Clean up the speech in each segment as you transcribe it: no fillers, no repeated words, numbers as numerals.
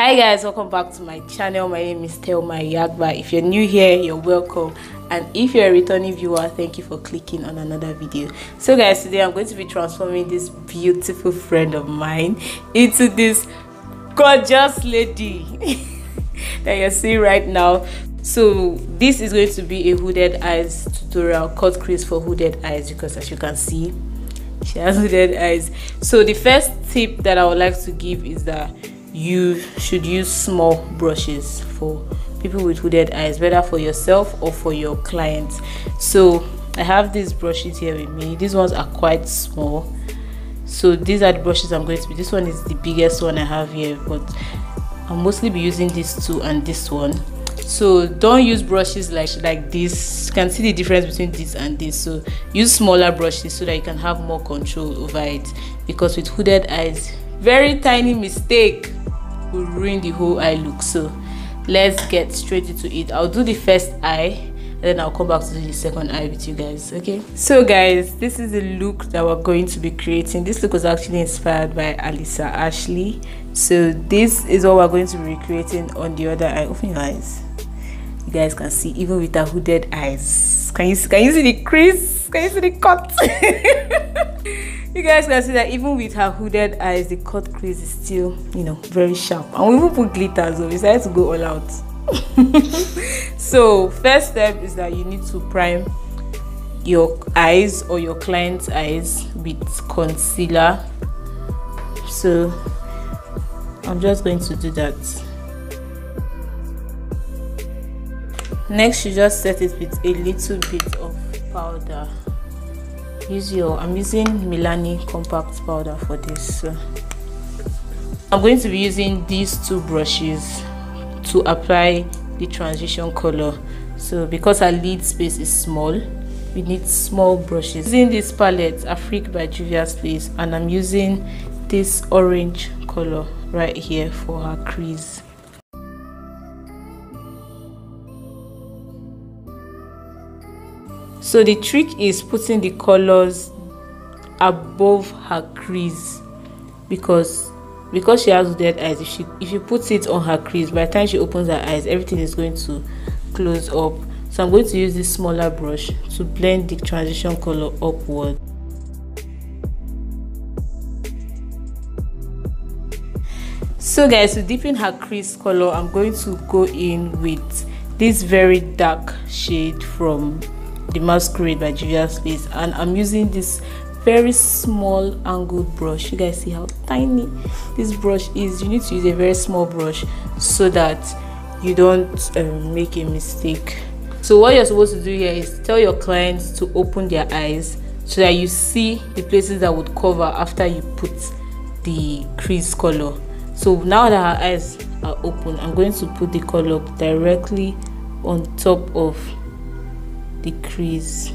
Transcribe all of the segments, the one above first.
Hi guys, welcome back to my channel. My name is Thelmaiyagba. If you're new here, you're welcome, and if you're a returning viewer, thank you for clicking on another video. So guys, today I'm going to be transforming this beautiful friend of mine into this gorgeous lady that you're seeing right now. So this is going to be a hooded eyes tutorial, cut crease for hooded eyes, because as you can see, she has hooded eyes. So the first tip that I would like to give is that you should use small brushes for people with hooded eyes, whether for yourself or for your clients. So I have these brushes here with me. These ones are quite small, so these are the brushes I'm going to be. This one is the biggest one I have here, but I'll mostly be using these two and this one. So don't use brushes like this. You can see the difference between this and this. So use smaller brushes so that you can have more control over it, because with hooded eyes, very tiny mistake will ruin the whole eye look. So let's get straight into it. I'll do the first eye and then I'll come back to do the second eye with you guys. Okay, so guys, this is the look that we're going to be creating. This look was actually inspired by Alisa Ashley. So this is what we're going to be recreating on the other eye. Open your eyes. You guys can see, even with her hooded eyes, can you see the crease? Can you see the cut? You guys can see that even with her hooded eyes, the cut crease is still, you know, very sharp. And we even put glitter, so we decided to go all out. So first step is that you need to prime your eyes or your client's eyes with concealer. So I'm just going to do that. Next, you just set it with a little bit of powder. I'm using Milani compact powder for this. So I'm going to be using these two brushes to apply the transition color. So because our lid space is small, we need small brushes. Using this palette, Afrique by Juvia's Place, and I'm using this orange color right here for her crease. So the trick is putting the colors above her crease, because she has hooded eyes. If you put it on her crease, by the time she opens her eyes, everything is going to close up. So I'm going to use this smaller brush to blend the transition color upward. So guys, to deepen her crease color, I'm going to go in with this very dark shade from The Masquerade by Juvia's Place, and I'm using this very small angled brush. You guys see how tiny this brush is. You need to use a very small brush so that you don't make a mistake. So what you're supposed to do here is tell your clients to open their eyes so that you see the places that would cover after you put the crease color. So now that her eyes are open, I'm going to put the color directly on top of the crease.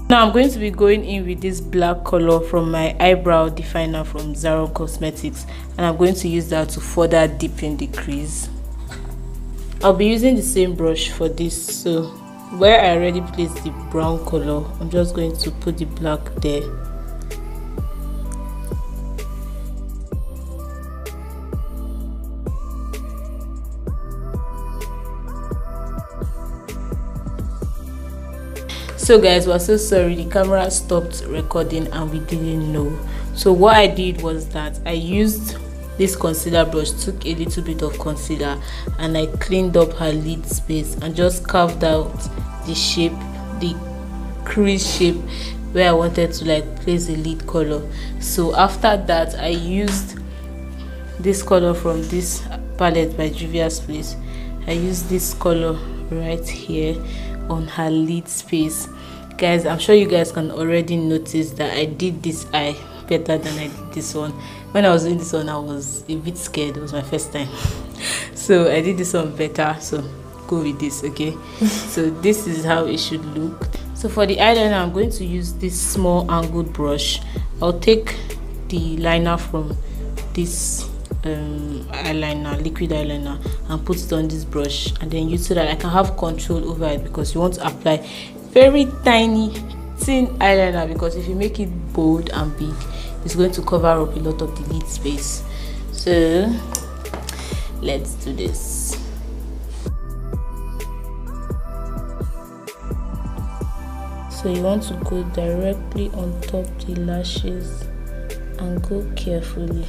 Now I'm going to be going in with this black color from my eyebrow definer from Zara Cosmetics, and I'm going to use that to further deepen the crease. I'll be using the same brush for this. So where I already placed the brown color, I'm just going to put the black there. So guys, we're so sorry, the camera stopped recording and we didn't know. So what I did was that I used this concealer brush, took a little bit of concealer, and I cleaned up her lid space and just carved out the shape, the crease shape where I wanted to like place the lid color. So after that, I used this color from this palette by Juvia's Place. I used this color right here on her lid space. Guys, I'm sure you guys can already notice that I did this eye better than I did this one. When I was doing this one, I was a bit scared. It was my first time. So I did this one better, so go with this. Okay. So this is how it should look. So for the eyeliner, I'm going to use this small angled brush. I'll take the liner from this eyeliner, liquid eyeliner, and put it on this brush, and then use so that I can have control over it, because you want to apply very tiny thin eyeliner, because if you make it bold and big, it's going to cover up a lot of the lid space. So let's do this. So you want to go directly on top the lashes and go carefully.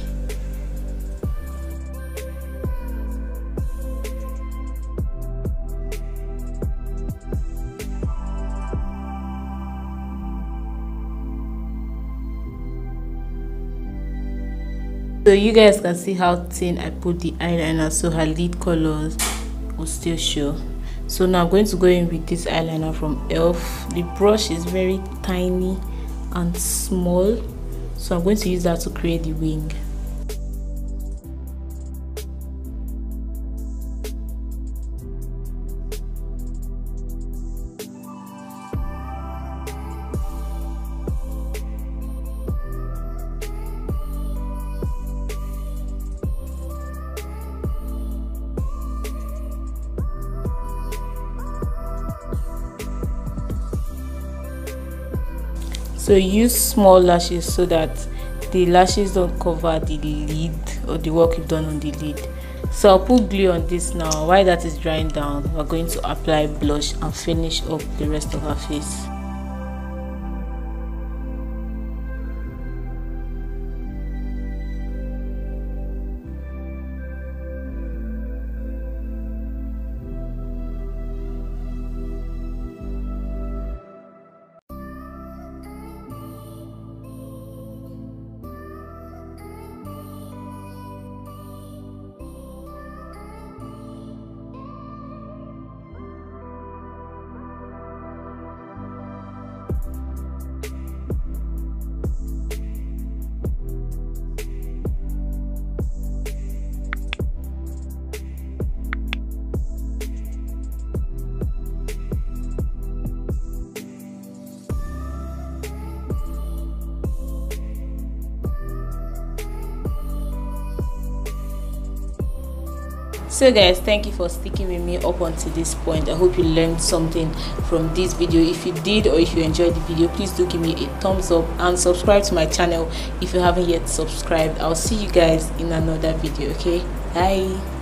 So you guys can see how thin I put the eyeliner, so her lid colors will still show. So now I'm going to go in with this eyeliner from Elf. The brush is very tiny and small, so I'm going to use that to create the wing. So use small lashes so that the lashes don't cover the lid or the work you've done on the lid. So I'll put glue on this now. While that is drying down, we're going to apply blush and finish up the rest of her face. So guys, thank you for sticking with me up until this point. I hope you learned something from this video. If you did, or if you enjoyed the video, please do give me a thumbs up and subscribe to my channel if you haven't yet subscribed. I'll see you guys in another video. Okay, bye.